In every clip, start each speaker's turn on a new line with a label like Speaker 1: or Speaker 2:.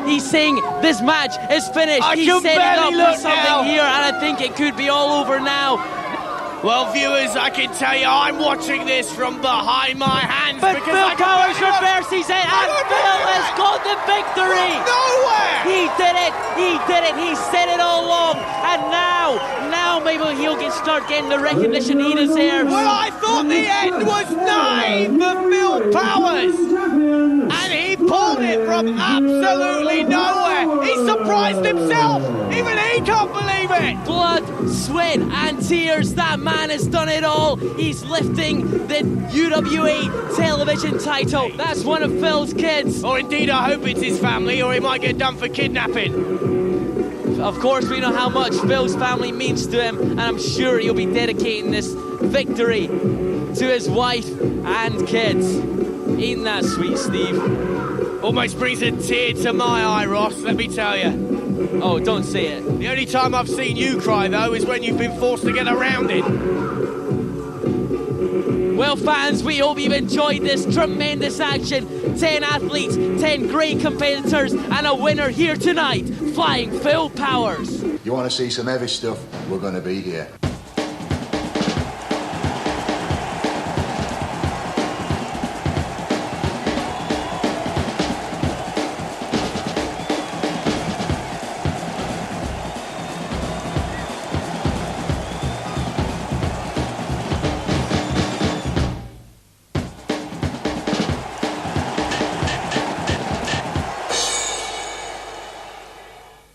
Speaker 1: He's saying this match is finished. He's setting up for something here, and I think it could be all over now.
Speaker 2: Well, viewers, I can tell you, I'm watching this from behind my hands.
Speaker 1: But Phil Powers reverses it, and Phil has got the victory.
Speaker 2: Nowhere!
Speaker 1: He did it. He did it. He said it all along. And now maybe he'll start getting the recognition he deserves.
Speaker 2: Well, I thought the end was nigh for Phil Powers. And he pulled it from absolutely nowhere. He surprised himself. Even he can't believe it.
Speaker 1: Blood, sweat, and tears. That man has done it all. He's lifting the UWA television title. That's one of Phil's kids.
Speaker 2: Or indeed, I hope it's his family, or he might get done for kidnapping.
Speaker 1: Of course, we know how much Phil's family means to him, and I'm sure he'll be dedicating this victory to his wife and kids. Ain't that sweet, Steve?
Speaker 2: Almost brings a tear to my eye, Ross, let me tell you.
Speaker 1: Oh, don't say it.
Speaker 2: The only time I've seen you cry, though, is when you've been forced to get around it.
Speaker 1: Well, fans, we hope you've enjoyed this tremendous action. 10 athletes, 10 great competitors, and a winner here tonight, Flying Phil Powers.
Speaker 3: You want to see some heavy stuff? We're going to be here.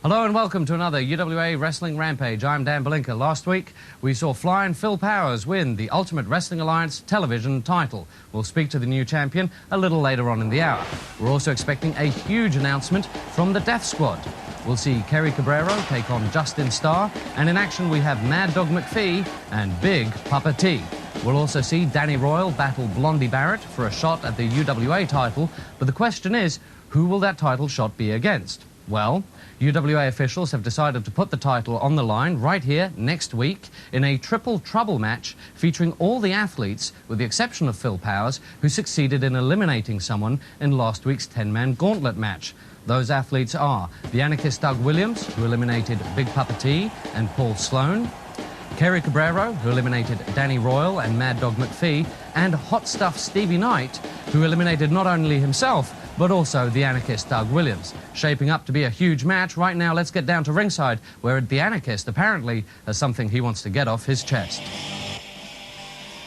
Speaker 4: Hello and welcome to another UWA Wrestling Rampage. I'm Dan Belinka. Last week, we saw Flying Phil Powers win the Ultimate Wrestling Alliance television title. We'll speak to the new champion a little later on in the hour. We're also expecting a huge announcement from the Death Squad. We'll see Kerry Cabrero take on Justin Starr, and in action we have Mad Dog McPhee and Big Papa T. We'll also see Danny Royal battle Blondie Barrett for a shot at the UWA title, but the question is, who will that title shot be against? Well, UWA officials have decided to put the title on the line right here next week in a triple trouble match featuring all the athletes, with the exception of Phil Powers, who succeeded in eliminating someone in last week's 10-man gauntlet match. Those athletes are the anarchist Doug Williams, who eliminated Big Papa T and Paul Sloan, Kerry Cabrero, who eliminated Danny Royal and Mad Dog McPhee, and Hot Stuff Stevie Knight, who eliminated not only himself, but also the anarchist Doug Williams. Shaping up to be a huge match. Right now, let's get down to ringside, where the anarchist apparently has something he wants to get off his chest.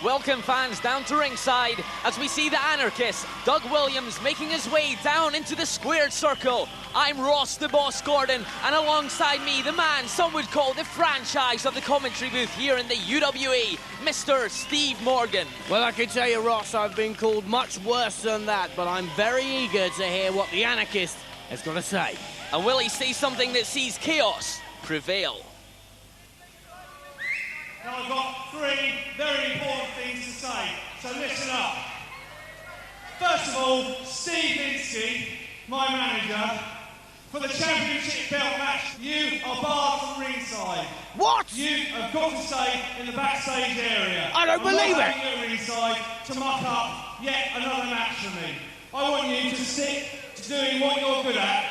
Speaker 1: Welcome, fans, down to ringside as we see the anarchist, Doug Williams, making his way down into the squared circle. I'm Ross the Boss Gordon, and alongside me, the man some would call the franchise of the commentary booth here in the UWA, Mr. Steve Morgan.
Speaker 2: Well, I can tell you, Ross, I've been called much worse than that, but I'm very eager to hear what the anarchist has got to say.
Speaker 1: And will he say something that sees chaos prevail?
Speaker 5: Now I've got three very important things to say, so listen up. First of all, Steve Minsky, my manager, for the championship belt match, you are barred from ringside.
Speaker 2: What?
Speaker 5: You have got to stay in the backstage area.
Speaker 2: I don't believe it.
Speaker 5: I'm not having you at ringside to muck up yet another match for me. I want you to stick to doing what you're good at,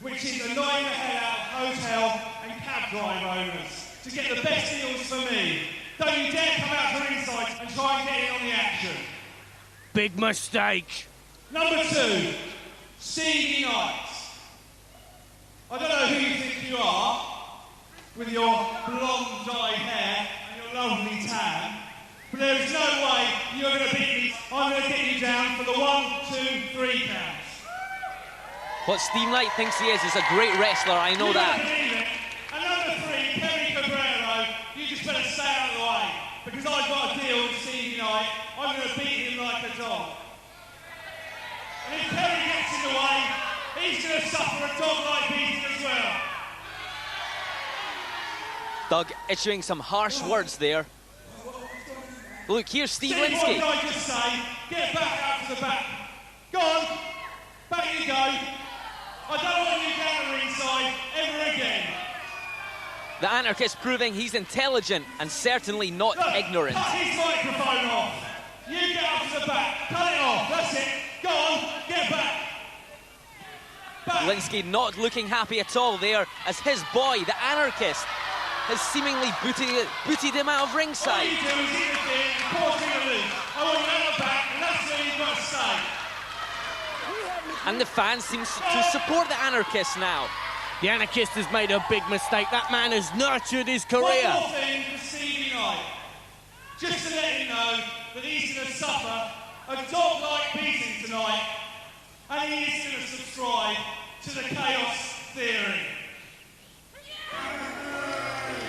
Speaker 5: which is annoying the hell out of hotel and cab drive owners to get the best deals for me. Don't you dare come out to ringside and try and get in on the action.
Speaker 2: Big mistake.
Speaker 5: Number two, Stevie Knight. I don't know who you think you are, with your blonde dyed hair and your lovely tan, but there is no way you're going to beat me. I'm going to get you down for the 1, 2, 3 counts.
Speaker 1: What Steve Knight thinks he is a great wrestler, I know that.
Speaker 5: Believe it. And number 3, Kerry Cabrero, you just better stay out of the way, because I've got a deal with Stevie Knight. I'm going to beat him like a dog. And if Kerry gets in the way, he's going to suffer a dog-like beating as well.
Speaker 1: Doug issuing some harsh words there. Look, here's Steve
Speaker 5: Steve, what
Speaker 1: Linsky.
Speaker 5: did I just say? Get back out to the back. Go on, back you go. I don't want you down the ringside ever again.
Speaker 1: The anarchist proving he's intelligent and certainly not
Speaker 5: Look,
Speaker 1: ignorant.
Speaker 5: cut his microphone off. You get up to the back. Cut it off. That's it. Go on, get back.
Speaker 1: Linsky not looking happy at all there, as his boy, the Anarchist, has seemingly booted him out of ringside.
Speaker 5: All you do is interfere and cause me to lose. I want you back, and that's what you've got to say.
Speaker 1: And the fans seem to support the Anarchist now.
Speaker 2: The Anarchist has made a big mistake. That man has nurtured his career.
Speaker 5: One more thing for Stevie Knight. Just to let him know that he's going to suffer a dog-like beating tonight, and he is going to subscribe to the Chaos Theory.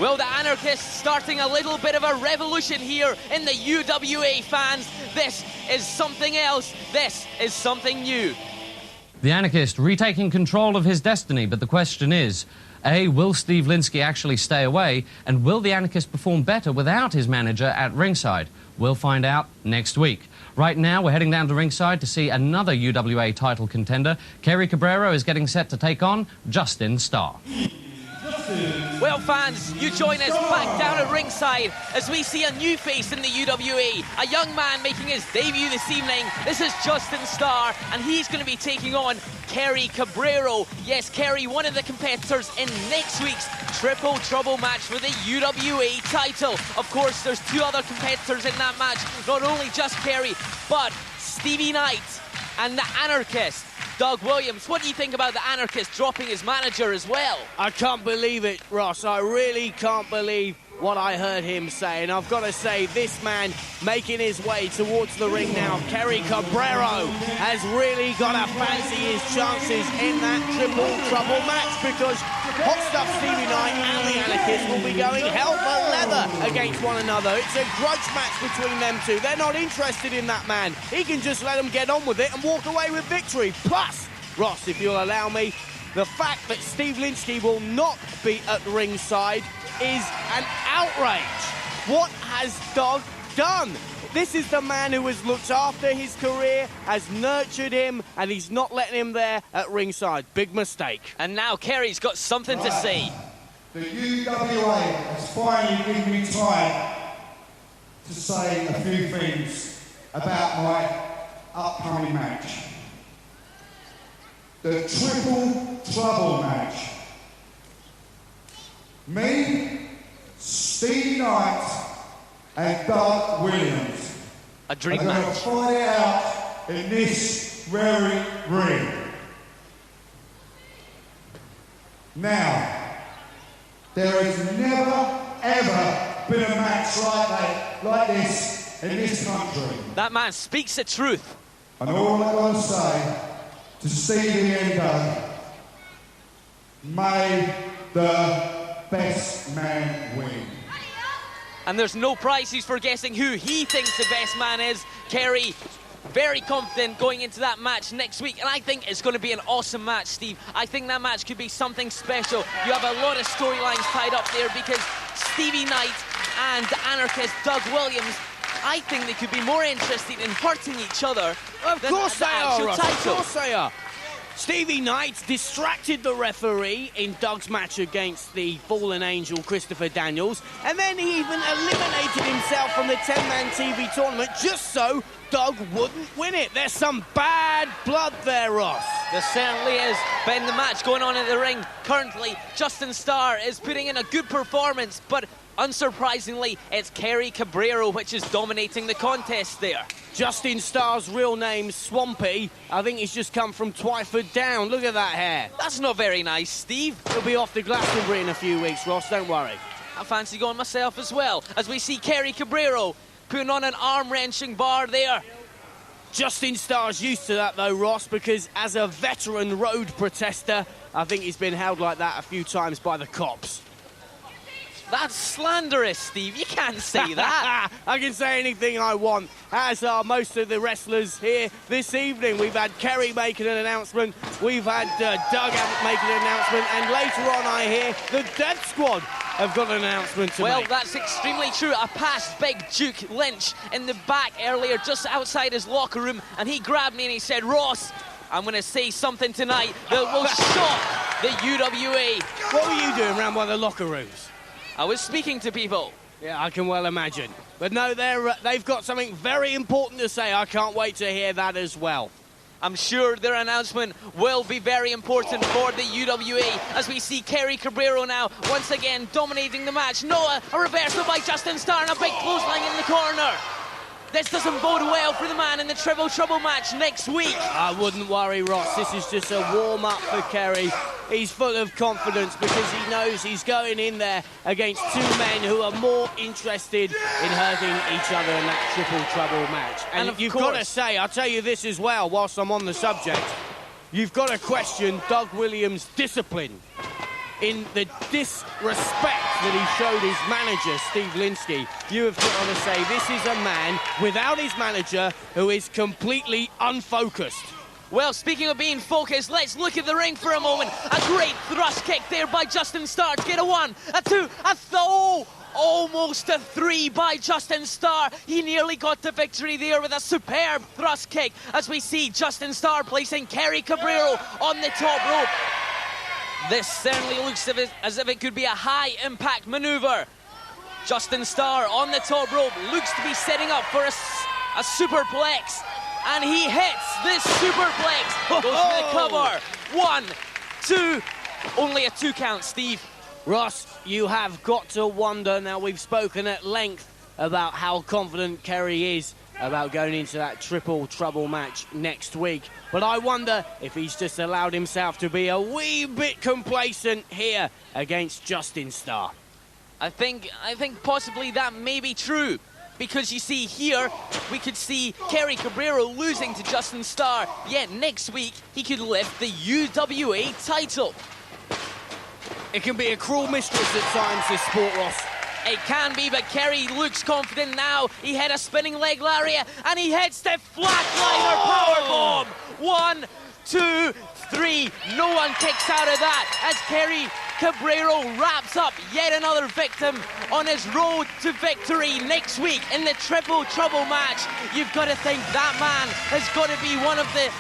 Speaker 1: Well, the Anarchists starting a little bit of a revolution here in the UWA fans. This is something else. This is something new.
Speaker 4: The Anarchist retaking control of his destiny, but the question is, A, will Steve Linsky actually stay away, and will the Anarchist perform better without his manager at ringside? We'll find out next week. Right now, we're heading down to ringside to see another UWA title contender. Kerry Cabrero is getting set to take on Justin Starr.
Speaker 1: Well, fans, you join us back down at ringside as we see a new face in the UWA, a young man making his debut this evening. This is Justin Starr, and he's going to be taking on Kerry Cabrero. Yes, Kerry, one of the competitors in next week's Triple Trouble match for the UWA title. Of course, there's two other competitors in that match, not only just Kerry, but Stevie Knight and the Anarchist, Doug Williams. What do you think about the Anarchist dropping his manager as well?
Speaker 2: I can't believe it, Ross. I really can't believe what I heard him say. And I've got to say, this man making his way towards the ring now, Kerry Cabrero, has really got to fancy his chances in that Triple Trouble match, because Hot Stuff Stevie Knight and the Anarchist will be going hell for leather against one another. It's a grudge match between them two. They're not interested in that man. He can just let them get on with it and walk away with victory. Plus, Ross, if you'll allow me, the fact that Steve Linsky will not be at ringside is an outrage. What has Doug done? This is the man who has looked after his career, has nurtured him, and he's not letting him there at ringside. Big mistake.
Speaker 1: And now Kerry's got something to say.
Speaker 6: The UWA has finally given me time to say a few things about my upcoming match. The Triple Trouble match. Me, Steve Knight, and Doug Williams
Speaker 1: A dream
Speaker 6: are going to
Speaker 1: match.
Speaker 6: fight it out in this very ring. Now, there has never, ever been a match like this in this country.
Speaker 1: That man speaks the truth.
Speaker 6: And all I got to say to Stevie and Doug, may the best man win.
Speaker 1: And there's no prizes for guessing who he thinks the best man is. Kerry, very confident going into that match next week, and I think it's going to be an awesome match, Steve. I think that match could be something special. You have a lot of storylines tied up there, because Stevie Knight and the Anarchist Doug Williams, I think they could be more interested in hurting each other
Speaker 2: Of
Speaker 1: than
Speaker 2: course
Speaker 1: the
Speaker 2: they are,
Speaker 1: actual
Speaker 2: Ross.
Speaker 1: title.
Speaker 2: Of course they are. Stevie Knight distracted the referee in Doug's match against the fallen angel Christopher Daniels, and then he even eliminated himself from the 10-man TV tournament just so Doug wouldn't win it. There's some bad blood there, Ross.
Speaker 1: There certainly is. But in the match going on in the ring currently, Justin Starr is putting in a good performance, but unsurprisingly, it's Kerry Cabrero which is dominating the contest there.
Speaker 2: Justin Starr's real name's Swampy. I think he's just come from Twyford Down. Look at that hair.
Speaker 1: That's not very nice, Steve.
Speaker 2: He'll be off to Glastonbury in a few weeks, Ross, don't worry.
Speaker 1: I fancy going myself as well, as we see Kerry Cabrero putting on an arm-wrenching bar there.
Speaker 2: Justin Starr's used to that, though, Ross, because as a veteran road protester, I think he's been held like that a few times by the cops.
Speaker 1: That's slanderous, Steve. You can't say that.
Speaker 2: I can say anything I want, as are most of the wrestlers here this evening. We've had Kerry making an announcement, we've had Doug making an announcement, and later on I hear the Death Squad have got an announcement to
Speaker 1: Well,
Speaker 2: make.
Speaker 1: that's extremely true. I passed Big Duke Lynch in the back earlier, just outside his locker room, and he grabbed me and he said, "Ross, I'm going to say something tonight that will shock the UWA."
Speaker 2: What were you doing round by the locker rooms?
Speaker 1: I was speaking to people.
Speaker 2: Yeah, I can well imagine. But no, they've got something very important to say. I can't wait to hear that as well.
Speaker 1: I'm sure their announcement will be very important for the UWA as we see Kerry Cabrero now once again dominating the match. Noah, a reversal by Justin Starr and a big clothesline in the corner. This doesn't bode well for the man in the Triple Trouble match next week.
Speaker 2: I wouldn't worry, Ross. This is just a warm-up for Kerry. He's full of confidence because he knows he's going in there against two men who are more interested in hurting each other in that Triple Trouble match. And you've got to say, I'll tell you this as well, whilst I'm on the subject, you've got to question Doug Williams' discipline in the disrespect that he showed his manager, Steve Linsky. You have got to say, this is a man without his manager who is completely unfocused.
Speaker 1: Well, speaking of being focused, let's look at the ring for a moment. A great thrust kick there by Justin Starr to get a 1, a 2, a almost a 3 by Justin Starr. He nearly got the victory there with a superb thrust kick as we see Justin Starr placing Kerry Cabrero on the top rope. This certainly looks as if it could be a high-impact maneuver. Justin Starr on the top rope looks to be setting up for a superplex. And he hits this superplex. Goes for the cover. 1, 2, only a 2 count, Steve.
Speaker 2: Ross, you have got to wonder, now we've spoken at length about how confident Kerry is about going into that Triple Trouble match next week. But I wonder if he's just allowed himself to be a wee bit complacent here against Justin Starr.
Speaker 1: I think possibly that may be true. Because you see here, we could see Kerry Cabrero losing to Justin Starr. Yet next week, he could lift the UWA title.
Speaker 2: It can be a cruel mistress at times, this sport, Ross.
Speaker 1: It can be, but Kerry looks confident now. He had a spinning leg lariat, and he hits the flatliner powerbomb. 1, 2, 3. No one kicks out of that as Kerry Cabrero wraps up yet another victim on his road to victory next week in the Triple Trouble match. You've got to think that man has got to be one of the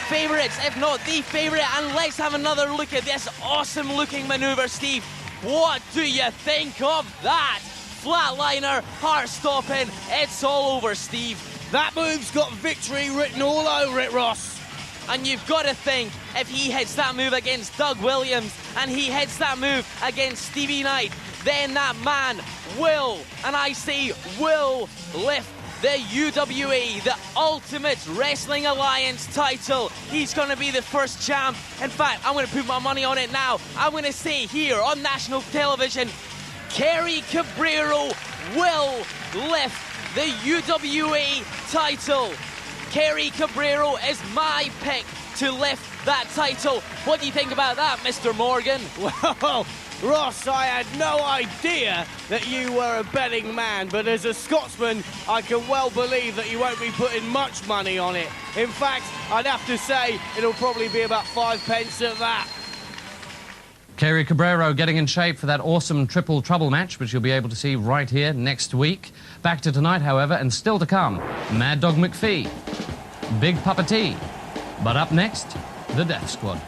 Speaker 1: favourites, if not the favourite. And let's have another look at this awesome-looking manoeuvre, Steve. What do you think of that? Flatliner, heart-stopping, it's all over, Steve.
Speaker 2: That move's got victory written all over it, Ross.
Speaker 1: And you've got to think, if he hits that move against Doug Williams and he hits that move against Stevie Knight, then that man will, and I say will, lift the UWA, the Ultimate Wrestling Alliance title. He's going to be the first champ. In fact, I'm going to put my money on it now. I'm going to say here on national television, Kerry Cabrero will lift the UWA title. Kerry Cabrero is my pick to lift that title. What do you think about that, Mr. Morgan?
Speaker 2: Well, Ross, I had no idea that you were a betting man, but as a Scotsman, I can well believe that you won't be putting much money on it. In fact, I'd have to say it'll probably be about 5 pence at that.
Speaker 4: Kerry Cabrero getting in shape for that awesome Triple Trouble match, which you'll be able to see right here next week. Back to tonight, however, and still to come, Mad Dog McPhee, Big Papa T. But up next, the Death Squad.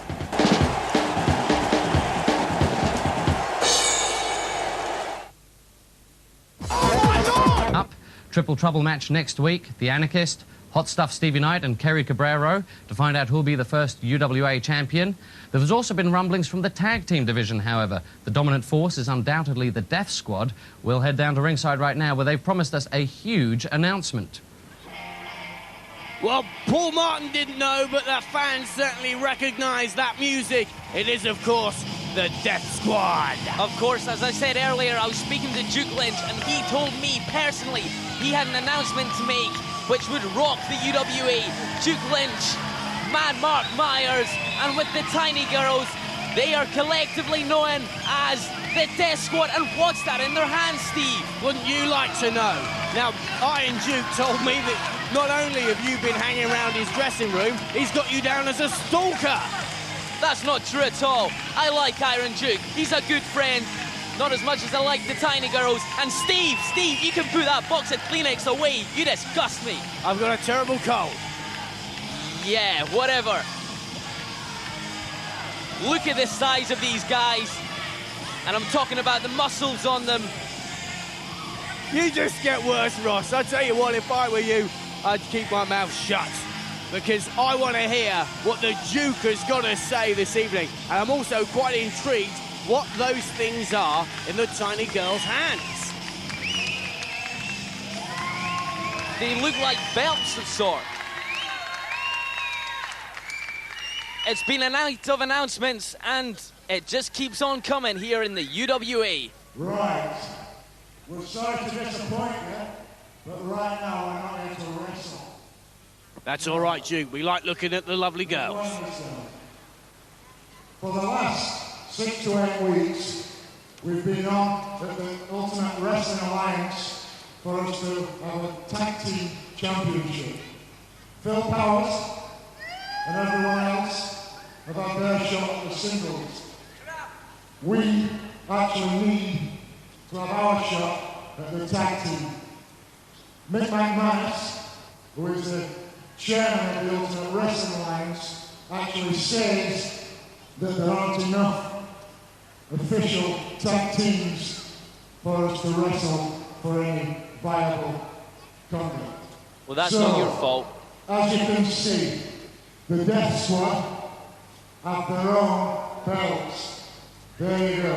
Speaker 4: Up, Triple Trouble match next week, The Anarchist, Hot Stuff Stevie Knight and Kerry Cabrero to find out who'll be the first UWA champion. There has also been rumblings from the tag team division, however. The dominant force is undoubtedly the Death Squad. We'll head down to ringside right now where they've promised us a huge announcement.
Speaker 2: Well, Paul Martin didn't know, but the fans certainly recognise that music. It is, of course, the Death Squad.
Speaker 1: Of course, as I said earlier, I was speaking to Duke Lynch, and he told me personally he had an announcement to make which would rock the UWA. Duke Lynch, Mad Mark Myers, and with the Tiny Girls, they are collectively known as the Death Squad. And what's that in their hands, Steve?
Speaker 2: Wouldn't you like to know? Now, Iron Duke told me that not only have you been hanging around his dressing room, he's got you down as a stalker.
Speaker 1: That's not true at all. I like Iron Duke. He's a good friend. Not as much as I like the Tiny Girls. And Steve, you can put that box of Kleenex away. You disgust me.
Speaker 2: I've got a terrible cold.
Speaker 1: Yeah, whatever. Look at the size of these guys. And I'm talking about the muscles on them.
Speaker 2: You just get worse, Ross. I tell you what, if I were you, I'd keep my mouth shut. because I want to hear what the Duke has got to say this evening. And I'm also quite intrigued what those things are in the tiny girl's hands.
Speaker 1: They look like belts of sort. It's been a night of announcements, and it just keeps on coming here in the UWA.
Speaker 6: Right. We're sorry to disappoint you, but right now we're not here to wrestle.
Speaker 2: That's all right, Duke. We like looking at the lovely girls.
Speaker 6: For the last 6 to 8 weeks, we've been on at the Ultimate Wrestling Alliance for us to have a tag team championship. Phil Powers and everyone else have had their shot at the singles. We actually need to have our shot at the tag team. Mick McManus, who is the chairman of the Ultimate Wrestling Alliance, actually says that there aren't enough official tag teams for us to wrestle for any viable company.
Speaker 1: Well, that's not your fault.
Speaker 6: As you can see, the Death Squad have their own belts. There you go.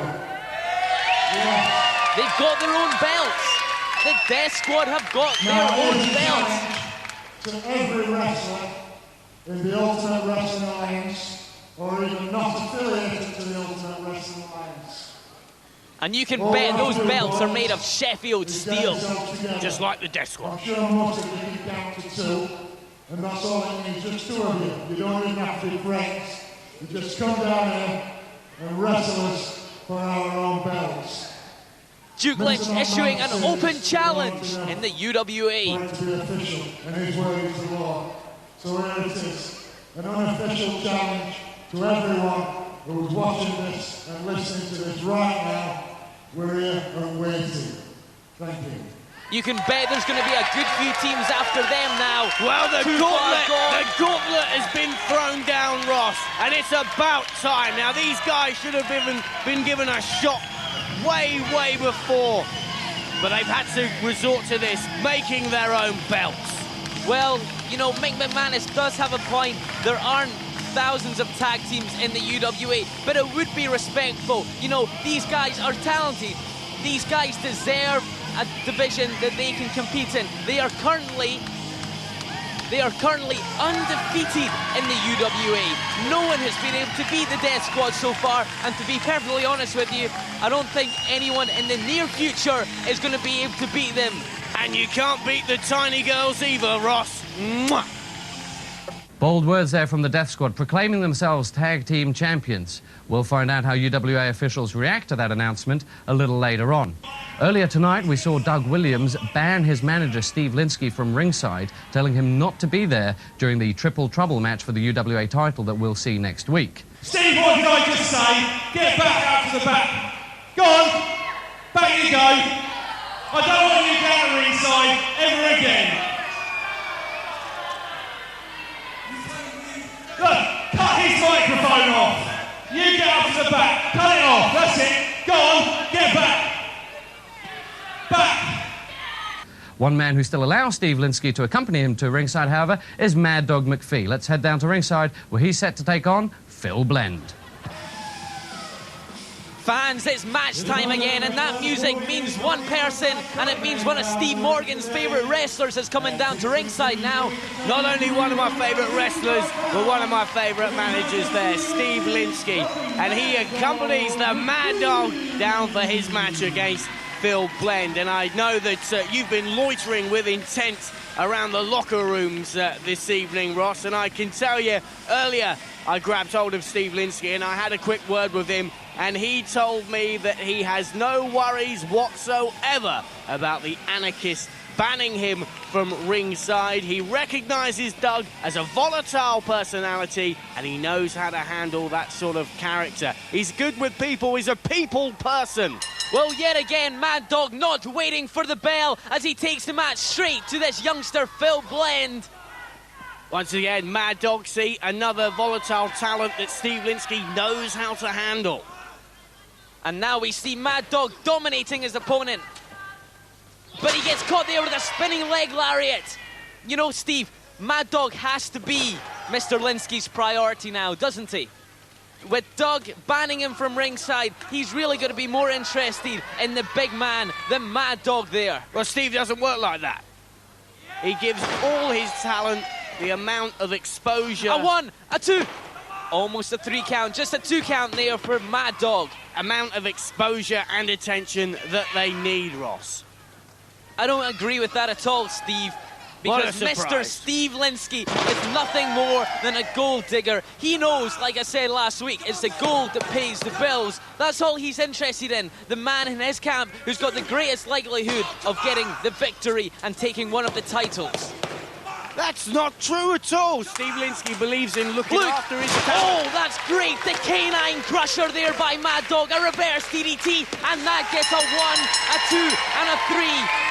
Speaker 6: Yeah.
Speaker 1: They've got their own belts. The Death Squad have got their own belts.
Speaker 6: To every wrestler in the Ultimate Wrestling Alliance, or even not affiliated to the Ultimate Wrestling Alliance.
Speaker 1: And you can bet those belts are made of Sheffield steel.
Speaker 2: Just like the Death Squad.
Speaker 6: I'm sure most of you can count to 2, and that's all it needs, just 2 of you. You don't even have to be friends. You just come down here and wrestle us for our own belts.
Speaker 1: Duke Lynch issuing an open challenge in the UWA.
Speaker 6: For it to be official, and his word is the law. So here it is, an unofficial challenge to everyone who's watching this and listening to this right now. We're here and waiting. Thank you.
Speaker 1: You can bet there's going to be a good few teams after them now.
Speaker 2: Well, the gauntlet has been thrown down, Ross, and it's about time. Now, these guys should have been given a shot way before, but they've had to resort to this, making their own belts.
Speaker 1: Well, you know, Mick McManus does have a point. There aren't thousands of tag teams in the UWA, but it would be respectful. You know, these guys are talented. These guys deserve a division that they can compete in. They are currently undefeated in the UWA. No one has been able to beat the Death Squad so far, and to be perfectly honest with you, I don't think anyone in the near future is going to be able to beat them.
Speaker 2: And you can't beat the tiny girls either, Ross. Mwah!
Speaker 4: Bold words there from the Death Squad, proclaiming themselves tag team champions. We'll find out how UWA officials react to that announcement a little later on. Earlier tonight, we saw Doug Williams ban his manager, Steve Linsky, from ringside, telling him not to be there during the Triple Trouble match for the UWA title that we'll see next week.
Speaker 5: Steve, what did I just say? Get back out to the back. Go on. Back you go. I don't want you down the ringside ever again. Look, cut his microphone off. You get up to the back. Cut it off. That's it. Go on. Get back. Back.
Speaker 4: One man who still allows Steve Linsky to accompany him to ringside, however, is Mad Dog McPhee. Let's head down to ringside, where he's set to take on Phil Blend.
Speaker 1: Fans, it's match time again, and that music means one person, and it means one of Steve Morgan's favourite wrestlers is coming down to ringside now.
Speaker 2: Not only one of my favourite wrestlers, but one of my favourite managers there, Steve Linsky. And he accompanies the Mad Dog down for his match against Phil Blend. And I know that you've been loitering with intent around the locker rooms this evening, Ross, and I can tell you, earlier I grabbed hold of Steve Linsky and I had a quick word with him, and he told me that he has no worries whatsoever about the anarchists banning him from ringside. He recognises Doug as a volatile personality, and he knows how to handle that sort of character. He's good with people, he's a people person.
Speaker 1: Well, yet again, Mad Dog not waiting for the bell as he takes the match straight to this youngster, Phil Blend.
Speaker 2: Once again, Mad Dog, see, another volatile talent that Steve Linsky knows how to handle.
Speaker 1: And now we see Mad Dog dominating his opponent. But he gets caught there with a spinning leg lariat. You know, Steve, Mad Dog has to be Mr. Linsky's priority now, doesn't he? With Doug banning him from ringside, he's really going to be more interested in the big man than Mad Dog there.
Speaker 2: Well, Steve doesn't work like that. He gives all his talent the amount of exposure.
Speaker 1: A 1, a 2, almost a 3 count, just a 2 count there for Mad Dog.
Speaker 2: Amount of exposure and attention that they need, Ross.
Speaker 1: I don't agree with that at all, Steve. Because Mr. Steve Linsky is nothing more than a gold digger. He knows, like I said last week, it's the gold that pays the bills. That's all he's interested in. The man in his camp who's got the greatest likelihood of getting the victory and taking one of the titles.
Speaker 2: That's not true at all. Steve Linsky believes in looking after his talent.
Speaker 1: Oh, that's great. The canine crusher there by Mad Dog. A reverse DDT, and that gets a 1, a 2, and a 3.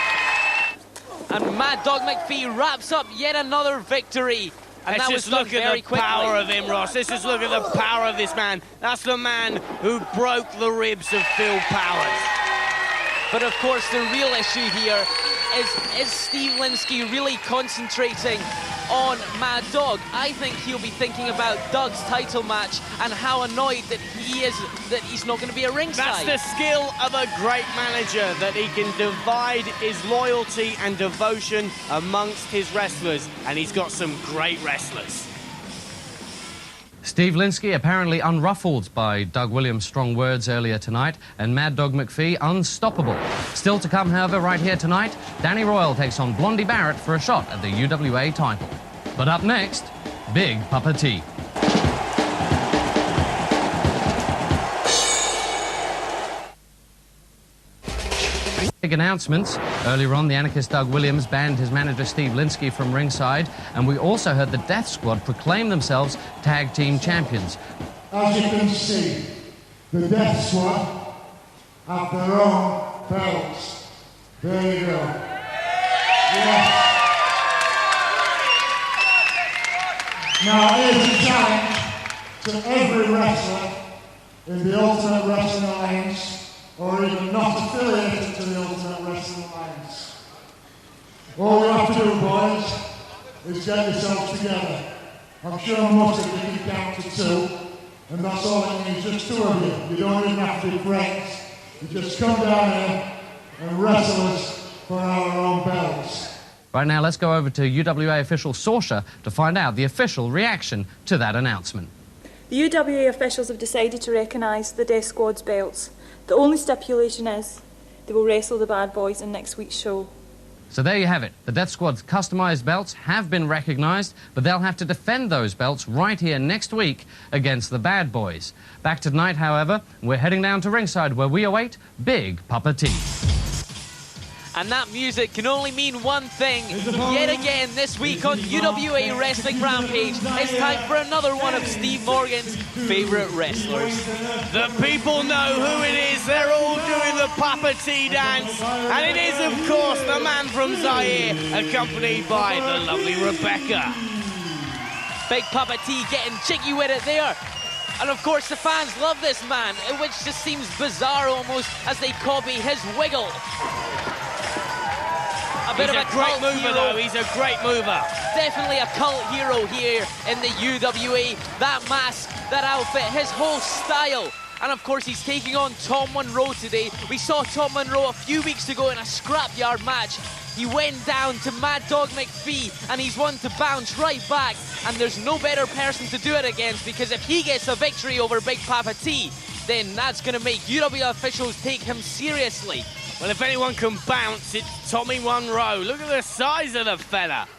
Speaker 1: And Mad Dog McPhee wraps up yet another victory. And
Speaker 2: Let's
Speaker 1: that was
Speaker 2: just look
Speaker 1: very
Speaker 2: at the
Speaker 1: quickly.
Speaker 2: power of him, Ross. Let's just look at the power of this man. That's the man who broke the ribs of Phil Powers.
Speaker 1: But of course, the real issue here is Steve Linsky really concentrating on Mad Dog? I think he'll be thinking about Doug's title match and how annoyed that he is that he's not going to be a ringside.
Speaker 2: That's the skill of a great manager, that he can divide his loyalty and devotion amongst his wrestlers, and he's got some great wrestlers.
Speaker 4: Steve Linsky apparently unruffled by Doug Williams' strong words earlier tonight, and Mad Dog McPhee unstoppable. Still to come, however, right here tonight, Danny Royal takes on Blondie Barrett for a shot at the UWA title. But up next, Big Papa T. Big announcements. Earlier on, the anarchist Doug Williams banned his manager Steve Linsky from ringside, and we also heard the Death Squad proclaim themselves tag team champions.
Speaker 6: As you can see, the Death Squad have their own belts. There you go. Yeah. Now here's a challenge to every wrestler in the Ultimate Wrestling Alliance, or even not affiliated to the Ultimate Wrestling Alliance. All you have to do, boys, is get yourselves together. I'm sure most of you can count to 2, and that's all it means, just 2 of you. You don't even have to be friends. You just come down here and wrestle us for our own belts.
Speaker 4: Right now, let's go over to UWA official Saoirse to find out the official reaction to that announcement.
Speaker 7: The UWA officials have decided to recognise the Death Squad's belts. The only stipulation is they will wrestle the Bad Boys in next week's show.
Speaker 4: So there you have it. The Death Squad's customised belts have been recognised, but they'll have to defend those belts right here next week against the Bad Boys. Back tonight, however, we're heading down to ringside where we await Big Papa T.
Speaker 1: And that music can only mean one thing. Yet again this week on UWA Wrestling Rampage, it's time for another one of Steve Morgan's favourite wrestlers.
Speaker 2: The people know who it is. They're all doing the Papa T dance. And it is, of course, the man from Zaire, accompanied by the lovely Rebecca.
Speaker 1: Big Papa T getting jiggy with it there. And of course the fans love this man, which just seems bizarre almost as they copy his wiggle.
Speaker 2: He's a great mover, though. He's a great mover.
Speaker 1: Definitely a cult hero here in the UWA. That mask, that outfit, his whole style. And of course, he's taking on Tom Munroe today. We saw Tom Munroe a few weeks ago in a scrapyard match. He went down to Mad Dog McPhee, and he's one to bounce right back. And there's no better person to do it against, because if he gets a victory over Big Papa T, then that's going to make UWA officials take him seriously.
Speaker 2: Well, if anyone can bounce, it's Tommy Munroe. Look at the size of the fella.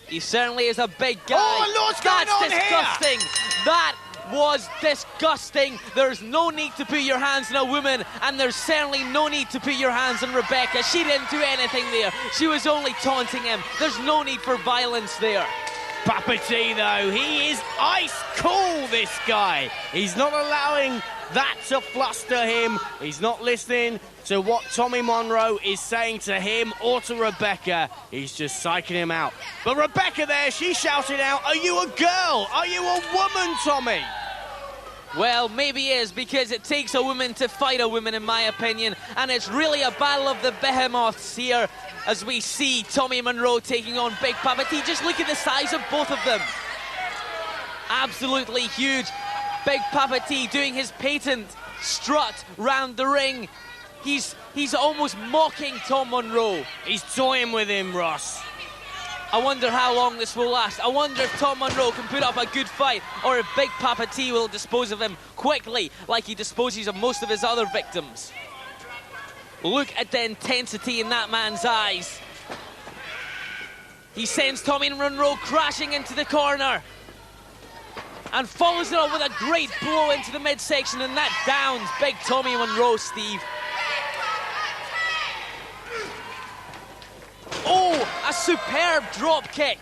Speaker 1: He certainly is a big guy.
Speaker 2: Oh, what's going on
Speaker 1: disgusting.
Speaker 2: Here?
Speaker 1: That was disgusting. There's no need to put your hands on a woman, and there's certainly no need to put your hands on Rebecca. She didn't do anything there. She was only taunting him. There's no need for violence there.
Speaker 2: Papa T, though, he is ice cool, this guy. He's not allowing that to fluster him. He's not listening to what Tommy Munroe is saying to him or to Rebecca. He's just psyching him out. But Rebecca there, she shouted out, "Are you a girl? Are you a woman, Tommy?"
Speaker 1: Well, maybe it is, because it takes a woman to fight a woman, in my opinion, and it's really a battle of the behemoths here as we see Tommy Munroe taking on Big Papa T. Just look at the size of both of them. Absolutely huge. Big Papa T doing his patent strut round the ring. He's almost mocking Tom Munroe.
Speaker 2: He's toying with him, Ross.
Speaker 1: I wonder how long this will last. I wonder if Tom Munroe can put up a good fight, or if Big Papa T will dispose of him quickly, like he disposes of most of his other victims. Look at the intensity in that man's eyes. He sends Tommy Munroe crashing into the corner and follows it up with a great blow into the midsection, and that downs Big Tommy Munroe, Steve. Oh, a superb drop kick.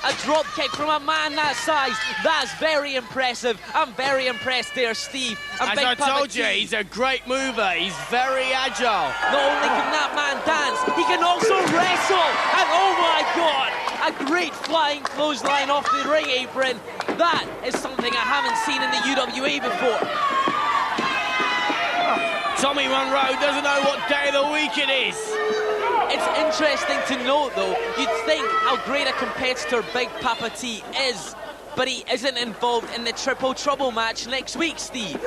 Speaker 1: A drop kick from a man that size. That's very impressive. I'm very impressed there, Steve. And
Speaker 2: As I told you, he's a great mover. He's very agile.
Speaker 1: Not only can that man dance, he can also wrestle. And oh my God, a great flying clothesline off the ring apron. That is something I haven't seen in the UWA before.
Speaker 2: Tommy Munroe doesn't know what day of the week it is.
Speaker 1: It's interesting to note, though, you'd think how great a competitor Big Papa T is, but he isn't involved in the Triple Trouble match next week, Steve.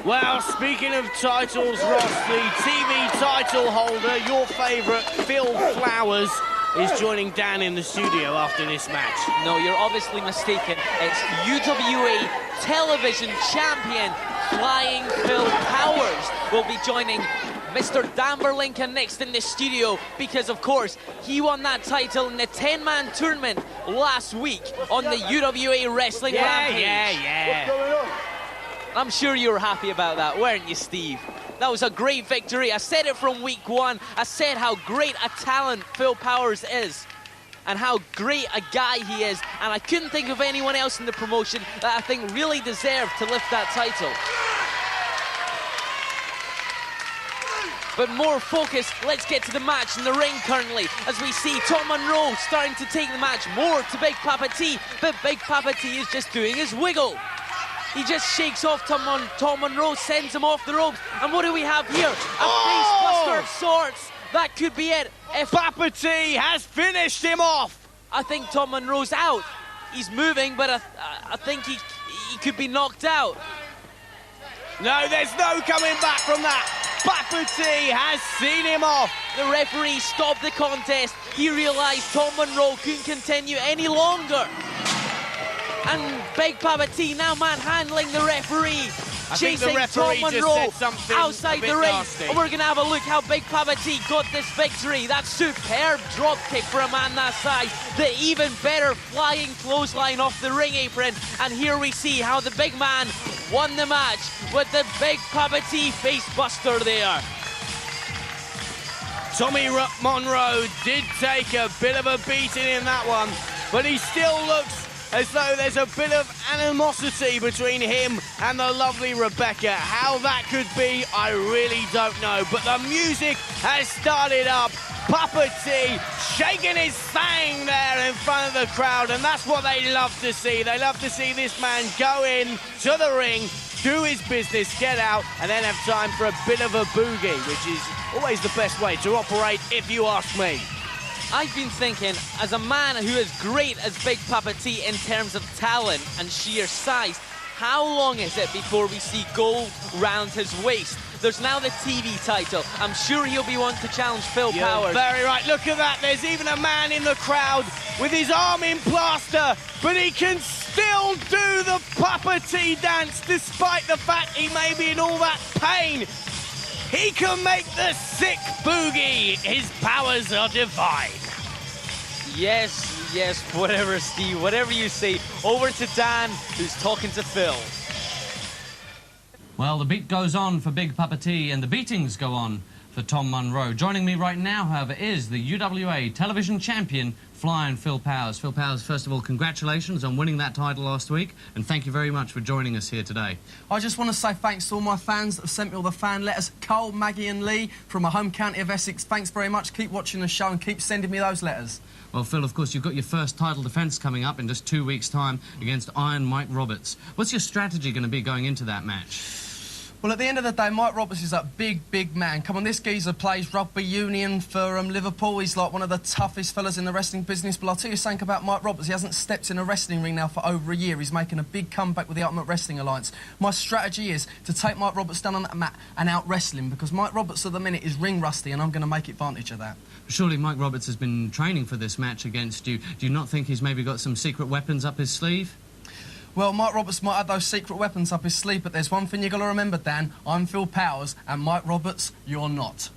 Speaker 2: Well, speaking of titles, Ross, the TV title holder, your favourite, Phil Flowers, is joining Dan in the studio after this match.
Speaker 1: No, you're obviously mistaken. It's UWA television champion Flying Phil Powers will be joining Mr. Dan Berlinka next in the studio, because, of course, he won that title in the 10-man tournament last week on the UWA Wrestling Rampage.
Speaker 2: Yeah.
Speaker 1: I'm sure you were happy about that, weren't you, Steve? That was a great victory. I said it from week one. I said how great a talent Phil Powers is and how great a guy he is, and I couldn't think of anyone else in the promotion that I think really deserved to lift that title. But more focus, let's get to the match in the ring currently, as we see Tom Munroe starting to take the match more to Big Papa T, but Big Papa T is just doing his wiggle. He just shakes off Tom Munroe, sends him off the ropes, and what do we have here? A face buster of sorts. That could be it. If
Speaker 2: Papa T has finished him off.
Speaker 1: I think Tom Munroe's out. He's moving, but I think he could be knocked out.
Speaker 2: No, there's no coming back from that. Papa T has seen him off.
Speaker 1: The referee stopped the contest. He realised Tom Munroe couldn't continue any longer. And Big Papa T now manhandling the referee. Chasing Tom Munroe outside the ring. And we're going to have a look how Big Papa T got this victory. That superb drop kick for a man that size. The even better flying clothesline off the ring apron. And here we see how the big man won the match with the Big Papa T face buster there.
Speaker 2: Tommy Munroe did take a bit of a beating in that one, but he still looks as though there's a bit of animosity between him and the lovely Rebecca. How that could be, I really don't know. But the music has started up. Papa T shaking his thing there in front of the crowd, and that's what they love to see. They love to see this man go in to the ring, do his business, get out, and then have time for a bit of a boogie, which is always the best way to operate, if you ask me.
Speaker 1: I've been thinking, as a man who is great as Big Papa T in terms of talent and sheer size, how long is it before we see gold round his waist? There's now the TV title. I'm sure he'll be one to challenge Phil Powers.
Speaker 2: Very right. Look at that. There's even a man in the crowd with his arm in plaster, but he can still do the Papa T dance despite the fact he may be in all that pain. He can make the sick boogie. His powers are divine.
Speaker 1: Yes, whatever, Steve, whatever you say. Over to Dan, who's talking to Phil.
Speaker 4: Well, the beat goes on for Big Papa T, and the beatings go on for Tom Munroe. Joining me right now, however, is the UWA television champion, Flying Phil Powers. Phil Powers, first of all, congratulations on winning that title last week, and thank you very much for joining us here today.
Speaker 8: I just want to say thanks to all my fans that have sent me all the fan letters. Cole, Maggie and Lee from my home county of Essex, thanks very much. Keep watching the show and keep sending me those letters.
Speaker 4: Well, Phil, of course, you've got your first title defence coming up in just 2 weeks' time against Iron Mike Roberts. What's your strategy going to be going into that match?
Speaker 8: Well, at the end of the day, Mike Roberts is a big man. Come on, this geezer plays rugby union for Liverpool. He's like one of the toughest fellas in the wrestling business. But I'll tell you something about Mike Roberts. He hasn't stepped in a wrestling ring now for over a year. He's making a big comeback with the Ultimate Wrestling Alliance. My strategy is to take Mike Roberts down on that mat and out-wrestle him, because Mike Roberts at the minute is ring rusty, and I'm going to make advantage of that.
Speaker 4: Surely Mike Roberts has been training for this match against you. Do you not think he's maybe got some secret weapons up his sleeve?
Speaker 8: Well, Mike Roberts might have those secret weapons up his sleeve, but there's one thing you've got to remember, Dan. I'm Phil Powers, and Mike Roberts, you're not.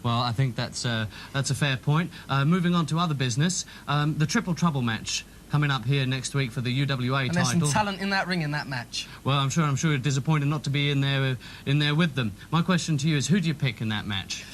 Speaker 4: Well, I think that's a fair point. Moving on to other business, the Triple Trouble match coming up here next week for the UWA
Speaker 8: and
Speaker 4: title.
Speaker 8: There's some talent in that ring in that match.
Speaker 4: Well, I'm sure you're disappointed not to be in there with them. My question to you is, who do you pick in that match?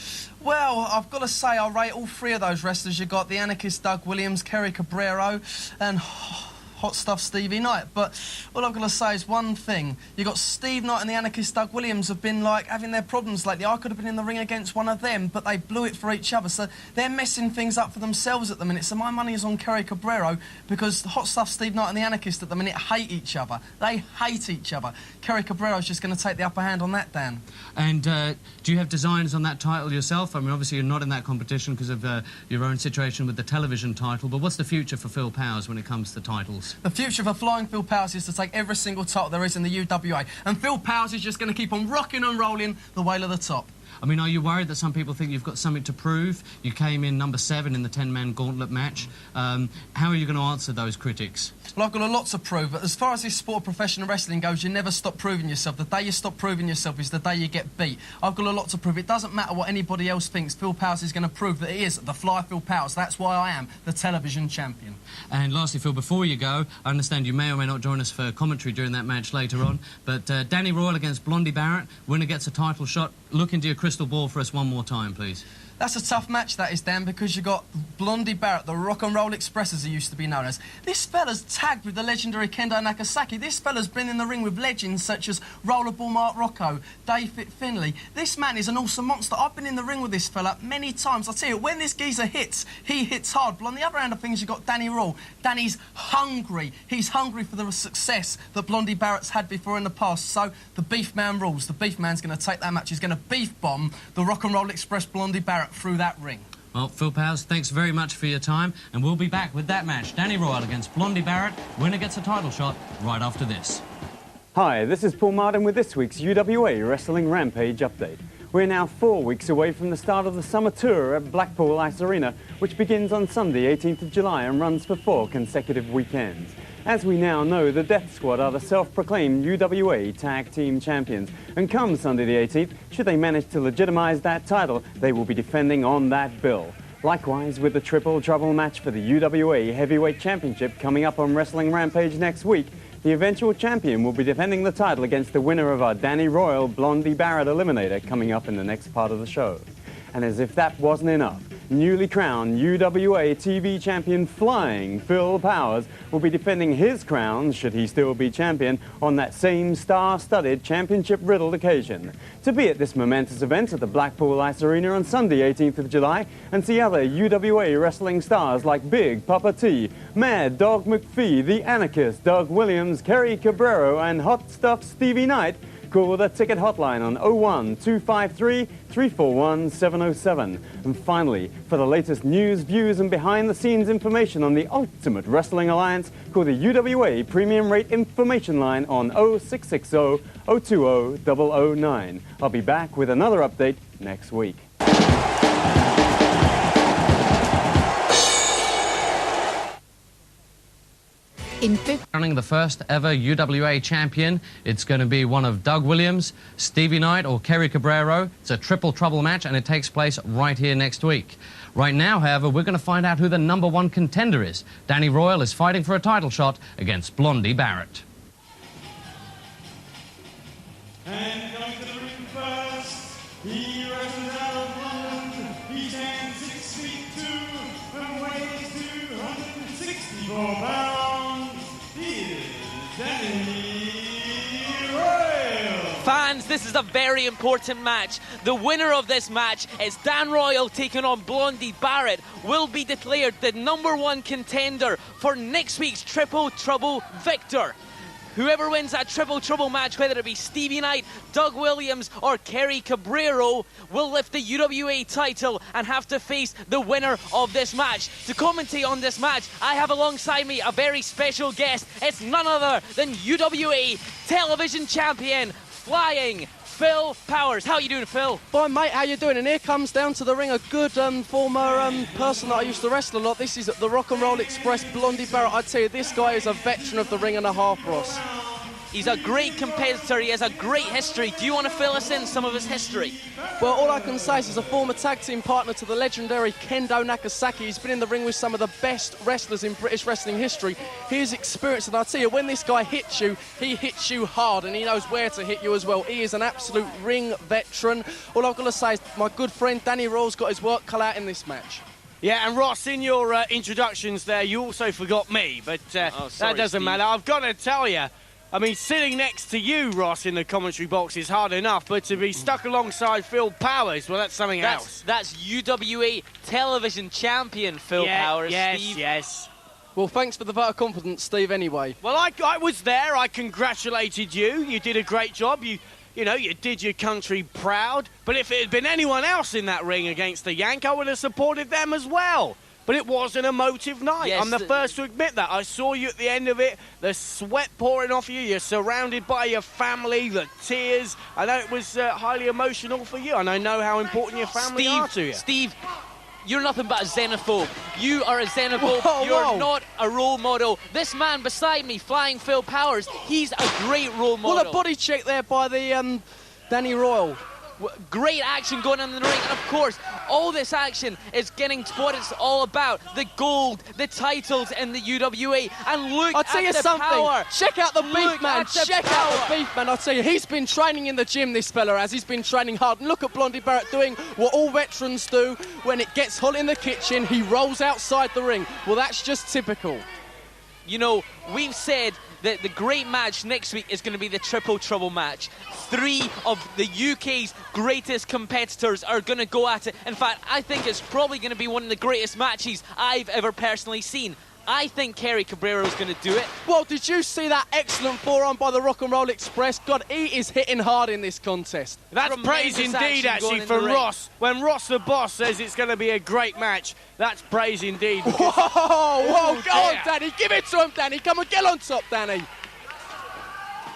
Speaker 8: Well, I've got to say, I rate all three of those wrestlers. You've got the anarchist Doug Williams, Kerry Cabrero, and hot stuff Stevie Knight. But all I've got to say is one thing. You got Steve Knight and the anarchist Doug Williams have been like having their problems lately. I could have been in the ring against one of them, but they blew it for each other. So they're messing things up for themselves at the minute. So my money is on Kerry Cabrero, because the hot stuff Steve Knight and the anarchist at the minute hate each other. They hate each other. Kerry Cabrero's just going to take the upper hand on that, Dan.
Speaker 4: And do you have designs on that title yourself? I mean, obviously you're not in that competition because of your own situation with the television title, but what's the future for Phil Powers when it comes to titles?
Speaker 8: The future for Flying Phil Powers is to take every single title there is in the UWA, and Phil Powers is just going to keep on rocking and rolling the way to the top.
Speaker 4: I mean, are you worried that some people think you've got something to prove? You came in number 7 in the 10-man gauntlet match. How are you going to answer those critics?
Speaker 8: Well, I've got a lot to prove, but as far as this sport of professional wrestling goes, you never stop proving yourself. The day you stop proving yourself is the day you get beat. I've got a lot to prove. It doesn't matter what anybody else thinks. Phil Powers is going to prove that he is the Fly Phil Powers. That's why I am the television champion.
Speaker 4: And lastly, Phil, before you go, I understand you may or may not join us for commentary during that match later on, but Danny Royal against Blondie Barrett, winner gets a title shot. Look into your crystal ball for us one more time, please.
Speaker 8: That's a tough match, that is, Dan, because you got Blondie Barrett, the Rock and Roll Express, as he used to be known as. This fella's tagged with the legendary Kendo Nakasaki. This fella's been in the ring with legends such as Rollerball Mark Rocco, Dave Finley. This man is an awesome monster. I've been in the ring with this fella many times. I tell you, when this geezer hits, he hits hard. But on the other hand of things, you've got Danny Royal. Danny's hungry. He's hungry for the success that Blondie Barrett's had before in the past. So the beef man rules. The beef man's going to take that match. He's going to beef bomb the Rock and Roll Express Blondie Barrett through that ring.
Speaker 4: Well, Phil Powers, thanks very much for your time, and we'll be back with that match. Danny Royal against Blondie Barrett. Winner gets a title shot right after this.
Speaker 9: Hi, this is Paul Martin with this week's UWA Wrestling Rampage update. We're now 4 weeks away from the start of the summer tour at Blackpool Ice Arena, which begins on Sunday, 18th of July, and runs for 4 consecutive weekends. As we now know, the Death Squad are the self-proclaimed UWA Tag Team Champions, and come Sunday the 18th, should they manage to legitimise that title, they will be defending on that bill. Likewise, with the Triple Trouble match for the UWA Heavyweight Championship coming up on Wrestling Rampage next week, the eventual champion will be defending the title against the winner of our Danny Royal Blondie Barrett Eliminator coming up in the next part of the show. And as if that wasn't enough, newly crowned UWA TV champion Flying Phil Powers will be defending his crown, should he still be champion, on that same star-studded championship-riddled occasion. To be at this momentous event at the Blackpool Ice Arena on Sunday, 18th of July, and see other UWA wrestling stars like Big Papa T, Mad Dog McPhee, The Anarchist, Doug Williams, Kerry Cabrero, and Hot Stuff Stevie Knight, call the ticket hotline on 01-253-341-707. And finally, for the latest news, views and behind-the-scenes information on the Ultimate Wrestling Alliance, call the UWA Premium Rate Information Line on 0660-020-009. I'll be back with another update next week.
Speaker 4: Crowning the first ever UWA champion, it's going to be one of Doug Williams, Stevie Knight or Kerry Cabrero. It's a triple trouble match and it takes place right here next week. Right now, however, we're going to find out who the #1 contender is. Danny Royal is fighting for a title shot against Blondie Barrett.
Speaker 5: And going to the ring first, he wrestles out of 64 pounds, here's Danny Royal.
Speaker 1: Fans, this is a very important match. The winner of this match is Dan Royal taking on Blondie. Barrett will be declared the #1 contender for next week's Triple Trouble victor. Whoever wins that Triple Trouble match, whether it be Stevie Knight, Doug Williams or Kerry Cabrero, will lift the UWA title and have to face the winner of this match. To commentate on this match, I have alongside me a very special guest. It's none other than UWA television champion, Flying Phil Powers. How you doing, Phil?
Speaker 8: Fine, mate, how you doing? And here comes down to the ring a good former person that I used to wrestle a lot. This is the Rock and Roll Express, Blondie Barrett. I tell you, this guy is a veteran of the ring and a half, Ross.
Speaker 1: He's a great competitor. He has a great history. Do you want to fill us in some of his history?
Speaker 8: Well, all I can say is he's a former tag team partner to the legendary Kendo Nakasaki. He's been in the ring with some of the best wrestlers in British wrestling history. His experience, and I'll tell you, when this guy hits you, he hits you hard, and he knows where to hit you as well. He is an absolute ring veteran. All I've got to say is my good friend Danny Royal's got his work cut out in this match.
Speaker 2: Yeah, and Ross, in your introductions there, you also forgot me, but
Speaker 1: sorry,
Speaker 2: that doesn't
Speaker 1: Steve.
Speaker 2: matter. I've got to tell you, I mean, sitting next to you, Ross, in the commentary box is hard enough, but to be stuck alongside Phil Powers, well, that's something else.
Speaker 1: That's UWA television champion Phil Powers,
Speaker 2: yes,
Speaker 1: Steve.
Speaker 2: Yes.
Speaker 8: Well, thanks for the vote of confidence, Steve, anyway.
Speaker 2: Well, I was there. I congratulated you. You did a great job. You know, you did your country proud. But if it had been anyone else in that ring against the Yank, I would have supported them as well. But it was an emotive night.
Speaker 1: Yes,
Speaker 2: I'm the first to admit that. I saw you at the end of it, the sweat pouring off you. You're surrounded by your family, the tears. I know it was highly emotional for you, and I know how important your family are to you.
Speaker 1: Steve, you're nothing but a xenophobe. You are a xenophobe.
Speaker 8: Whoa,
Speaker 1: You're
Speaker 8: whoa.
Speaker 1: not a role model. This man beside me, Flying Phil Powers, he's a great role model.
Speaker 8: Well, a body check there by the Danny Royal.
Speaker 1: Great action going on in the ring, and of course, all this action is getting to what it's all about. The gold, the titles in the UWA, and look
Speaker 8: I'll tell you
Speaker 1: at the
Speaker 8: something.
Speaker 1: power.
Speaker 8: Check out the beef
Speaker 1: Look
Speaker 8: man.
Speaker 1: at the
Speaker 8: Check
Speaker 1: power.
Speaker 8: out the beef man. I'll tell you, he's been training in the gym, this fella has. He's been training hard. And look at Blondie Barrett doing what all veterans do. When it gets hot in the kitchen, he rolls outside the ring. Well, that's just typical.
Speaker 1: You know, we've said that the great match next week is going to be the Triple Trouble match. 3 of the UK's greatest competitors are going to go at it. In fact, I think it's probably going to be one of the greatest matches I've ever personally seen. I think Kerry Cabrero is going to do it.
Speaker 8: Well, did you see that excellent forearm by the Rock and Roll Express? God, he is hitting hard in this contest.
Speaker 2: That's praise
Speaker 1: Tremendous
Speaker 2: indeed,
Speaker 1: action going
Speaker 2: actually,
Speaker 1: in
Speaker 2: for
Speaker 1: the ring.
Speaker 2: Ross. When Ross the boss says it's going to be a great match, that's praise indeed.
Speaker 8: Whoa, whoa, go on,
Speaker 2: dear.
Speaker 8: Danny. Give it to him, Danny. Come on, get on top, Danny.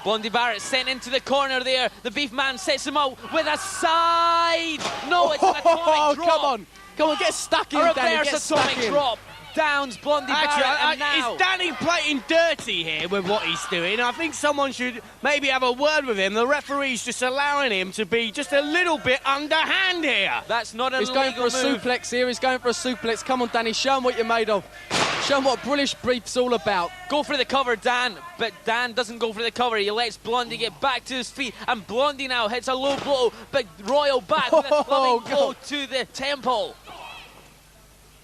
Speaker 1: Blondie Barrett sent into the corner there. The beef man sets him out with a side. No, it's an atomic drop.
Speaker 8: Come on, get stuck in,
Speaker 1: A
Speaker 8: Danny.
Speaker 1: reverse
Speaker 8: Get stuck
Speaker 1: atomic
Speaker 8: in.
Speaker 1: drop. Downs Blondie
Speaker 2: Actually,
Speaker 1: Barrett, and now...
Speaker 2: is Danny playing dirty here with what he's doing? I think someone should maybe have a word with him. The referee's just allowing him to be just a little bit underhand here.
Speaker 1: That's not an
Speaker 8: He's going for a
Speaker 1: illegal move.
Speaker 8: suplex here. He's going for a suplex. Come on, Danny. Show him what you're made of. Show him what British Brief's all about.
Speaker 1: Go for the cover, Dan. But Dan doesn't go for the cover. He lets Blondie get back to his feet. And Blondie now hits a low blow. But Royal back with a plumbing blow to the temple.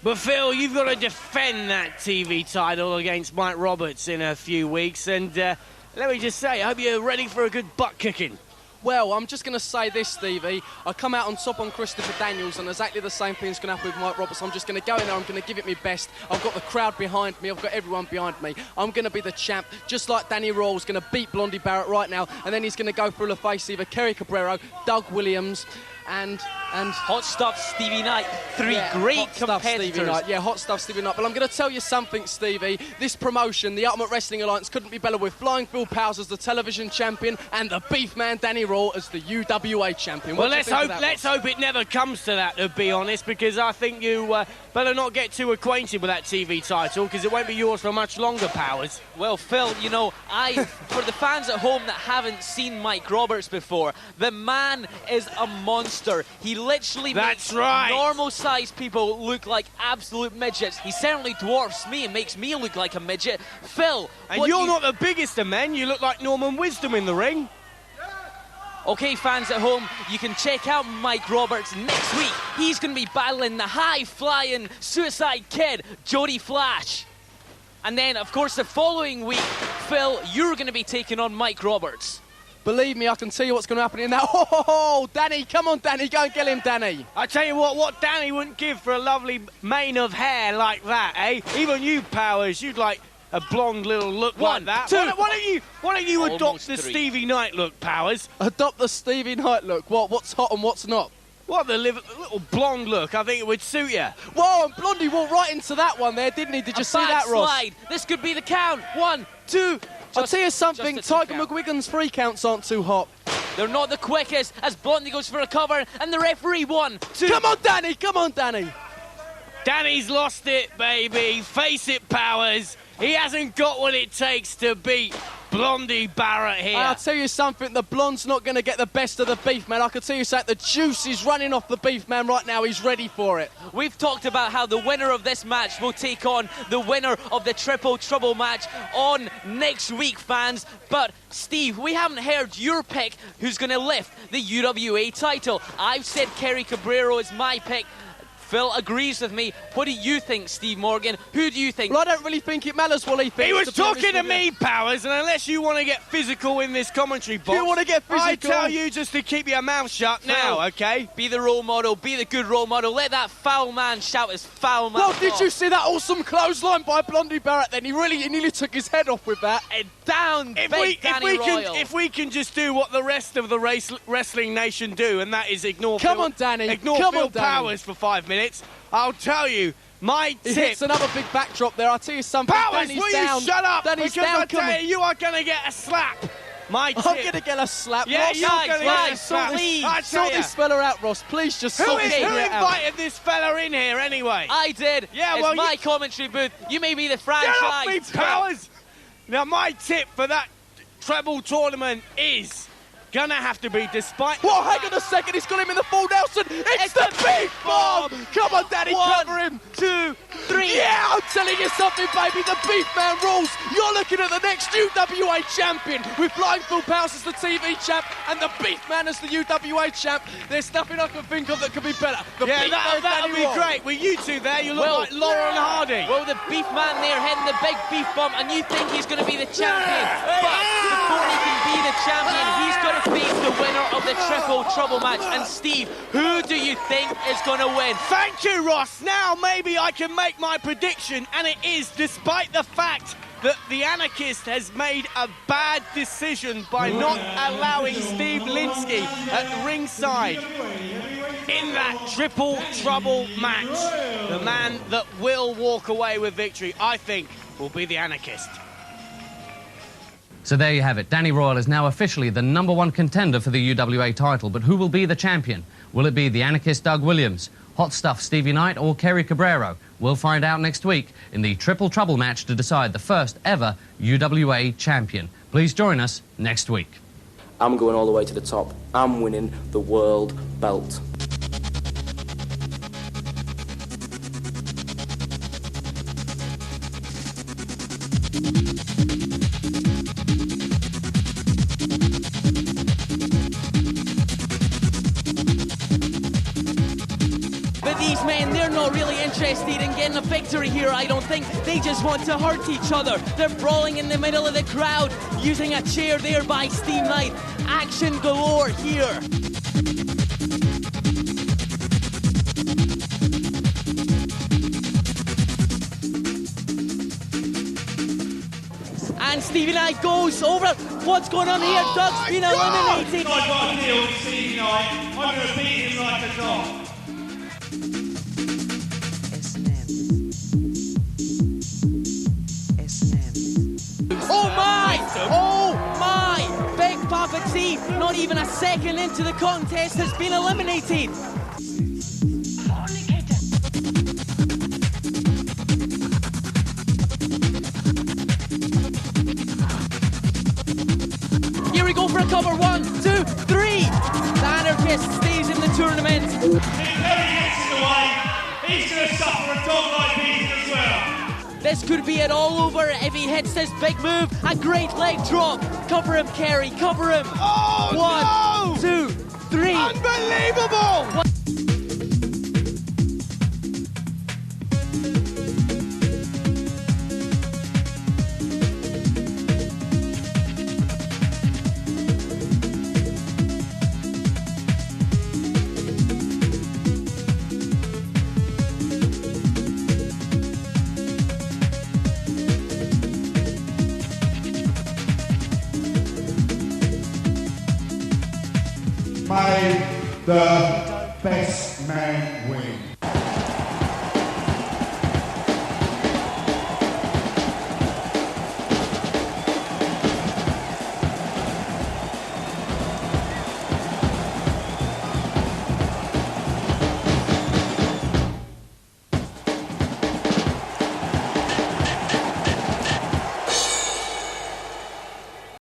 Speaker 2: But Phil, you've got to defend that TV title against Mike Roberts in a few weeks. And let me just say, I hope you're ready for a good butt kicking.
Speaker 8: Well, I'm just going to say this, Stevie. I come out on top on Christopher Daniels, and exactly the same thing's going to happen with Mike Roberts. I'm just going to go in there. I'm going to give it my best. I've got the crowd behind me. I've got everyone behind me. I'm going to be the champ, just like Danny Royal's going to beat Blondie Barrett right now. And then he's going to go through the face either Kerry Cabrero, Doug Williams, and
Speaker 1: Hot stuff, Stevie Knight. 3 great
Speaker 8: hot stuff,
Speaker 1: competitors.
Speaker 8: Stevie Knight. Yeah, hot stuff, Stevie Knight. But I'm going to tell you something, Stevie. This promotion, the Ultimate Wrestling Alliance, couldn't be better with Flying Phil Powers as the television champion and the beef man Danny Royal as the UWA champion.
Speaker 2: Well,
Speaker 8: What do you
Speaker 2: let's
Speaker 8: think of that,
Speaker 2: let's
Speaker 8: Ross?
Speaker 2: hope it never comes to that, to be honest, because I think you better not get too acquainted with that TV title, because it won't be yours for much longer, Powers.
Speaker 1: Well, Phil, you know, for the fans at home that haven't seen Mike Roberts before, the man is a monster. He literally
Speaker 2: That's
Speaker 1: makes
Speaker 2: right.
Speaker 1: normal-sized people look like absolute midgets. He certainly dwarfs me and makes me look like a midget. Phil,
Speaker 2: And
Speaker 1: what
Speaker 2: you're
Speaker 1: do you...
Speaker 2: not the biggest of men. You look like Norman Wisdom in the ring.
Speaker 1: Okay, fans at home, you can check out Mike Roberts next week. He's going to be battling the high-flying Suicide Kid, Jody Flash. And then, of course, the following week, Phil, you're going to be taking on Mike Roberts.
Speaker 8: Believe me, I can tell you what's going to happen in that. Oh, Danny, come on, Danny, go and get him, Danny.
Speaker 2: I tell you what Danny wouldn't give for a lovely mane of hair like that, eh? Even you, Powers, you'd like a blonde little look like that.
Speaker 1: Two.
Speaker 2: Why don't you adopt
Speaker 1: Almost
Speaker 2: the
Speaker 1: three.
Speaker 2: Stevie Knight look, Powers?
Speaker 8: Adopt the Stevie Knight look. What's hot and what's not?
Speaker 2: What, the little blonde look? I think it would suit you.
Speaker 8: Whoa, and Blondie walked right into that one there, didn't he? Did you see that, Ross?
Speaker 1: Slide. This could be the count. 1, 2.
Speaker 8: I'll tell you something,
Speaker 1: just a
Speaker 8: Tiger
Speaker 1: count.
Speaker 8: McGuigan's free counts aren't too hot.
Speaker 1: They're not the quickest as Blondie goes for a cover and the referee 1, 2.
Speaker 8: Come on, Danny, come on, Danny.
Speaker 2: Danny's lost it, baby. Face it, Powers. He hasn't got what it takes to beat Blondie Barrett here.
Speaker 8: I'll tell you something, the blonde's not going to get the best of the beef, man. I can tell you something, the juice is running off the beef, man, right now. He's ready for it.
Speaker 1: We've talked about how the winner of this match will take on the winner of the Triple Trouble match on next week, fans. But, Steve, we haven't heard your pick who's going to lift the UWA title. I've said Kerry Cabrero is my pick. Phil agrees with me. What do you think, Steve Morgan? Who do you think?
Speaker 8: Well, I don't really think it matters what he thinks.
Speaker 2: He was
Speaker 8: to be honest
Speaker 2: talking to
Speaker 8: with you.
Speaker 2: me, Powers, and unless you want to get physical in this commentary box,
Speaker 8: You want to get physical?
Speaker 2: I tell you just to keep your mouth shut now, okay?
Speaker 1: Be the role model, be the good role model. Let that foul man shout his foul man.
Speaker 8: Well, did you see that awesome clothesline by Blondie Barrett then? He nearly took his head off with that.
Speaker 1: And down,
Speaker 2: If we can just do what the rest of the wrestling nation do, and that is ignore
Speaker 8: Come
Speaker 2: Phil,
Speaker 8: on, Danny.
Speaker 2: ignore
Speaker 8: Come
Speaker 2: Phil
Speaker 8: on, Danny.
Speaker 2: Powers for 5 minutes, I'll tell you, my
Speaker 8: He
Speaker 2: tip...
Speaker 8: hits another big backdrop there. I'll tell you something.
Speaker 2: Powers,
Speaker 8: Danny's
Speaker 2: will
Speaker 8: down.
Speaker 2: you shut up?
Speaker 8: Danny's
Speaker 2: Because
Speaker 8: down
Speaker 2: I tell
Speaker 8: coming.
Speaker 2: you, you are going to get a slap. My tip...
Speaker 8: I'm going to get a slap.
Speaker 2: Yeah,
Speaker 8: Ross,
Speaker 2: you're
Speaker 1: guys,
Speaker 2: going to get a
Speaker 1: guys,
Speaker 2: slap.
Speaker 1: please.
Speaker 2: I tell
Speaker 8: Sort
Speaker 2: you.
Speaker 8: this fella out, Ross. Please just
Speaker 2: Who
Speaker 8: sort this fella out.
Speaker 2: invited this fella in here anyway?
Speaker 1: I did.
Speaker 2: Yeah,
Speaker 1: it's
Speaker 2: well,
Speaker 1: my commentary booth. You may be the
Speaker 2: Get
Speaker 1: franchise.
Speaker 2: off me, Powers! Now, my tip for that treble tournament is gonna have to be despite...
Speaker 8: Whoa, hang on a second. He's got him in the full Nelson. It's the beef bomb. Come on, Danny,
Speaker 1: 1,
Speaker 8: cover him.
Speaker 1: 2, 3.
Speaker 8: Yeah, I'm telling you something, baby. The beef man rules. You're looking at the next UWA champion with Flying Phil Powers as the TV champ and the beef man as the UWA champ. There's nothing I can think of that could be better. The
Speaker 2: Yeah,
Speaker 8: beef man,
Speaker 2: that'll
Speaker 8: Danny
Speaker 2: be
Speaker 8: Roy.
Speaker 2: great. With you two there, you look
Speaker 1: Well,
Speaker 2: like Laura and Hardy.
Speaker 1: Well, the beef man there heading the big beef bump, and you think he's going to be the champion. But before he can be the champion, he's got to face the winner of the Triple Trouble match. And Steve, who do you think is going to win?
Speaker 2: Thank you, Ross. Now maybe I can make my prediction, and it is despite the fact that the Anarchist has made a bad decision by not allowing Steve Linsky at ringside in that Triple Trouble match. The man that will walk away with victory, I think, will be the Anarchist.
Speaker 4: So there you have it. Danny Royal is now officially the #1 contender for the UWA title. But who will be the champion? Will it be the anarchist Doug Williams, Hot Stuff Stevie Knight, or Kerry Cabrero? We'll find out next week in the Triple Trouble match to decide the first ever UWA champion. Please join us next week.
Speaker 10: I'm going all the way to the top. I'm winning the world belt.
Speaker 1: But these men, they're not really interested in getting a victory here, I don't think. They just want to hurt each other. They're brawling in the middle of the crowd, using a chair there by Steve Knight. Action galore here. And Stevie Knight goes over. What's going on here? Doug's been eliminated.
Speaker 5: I've got a deal with Stevie Knight. I'm going to beat him like a dog.
Speaker 1: Oh my! Oh my! Big Papa T, not even a second into the contest, has been eliminated. Here we go for a cover. 1, 2, 3. The Anarchist stays in the tournament.
Speaker 5: If Kerry gets in the way, he's going to suffer a dog-like beating as well.
Speaker 1: This could be it all over if he hits this big move. A great leg drop. Cover him, Kerry. Cover him.
Speaker 2: Oh,
Speaker 1: 1, 2, 3.
Speaker 2: Unbelievable!
Speaker 6: May the best man win.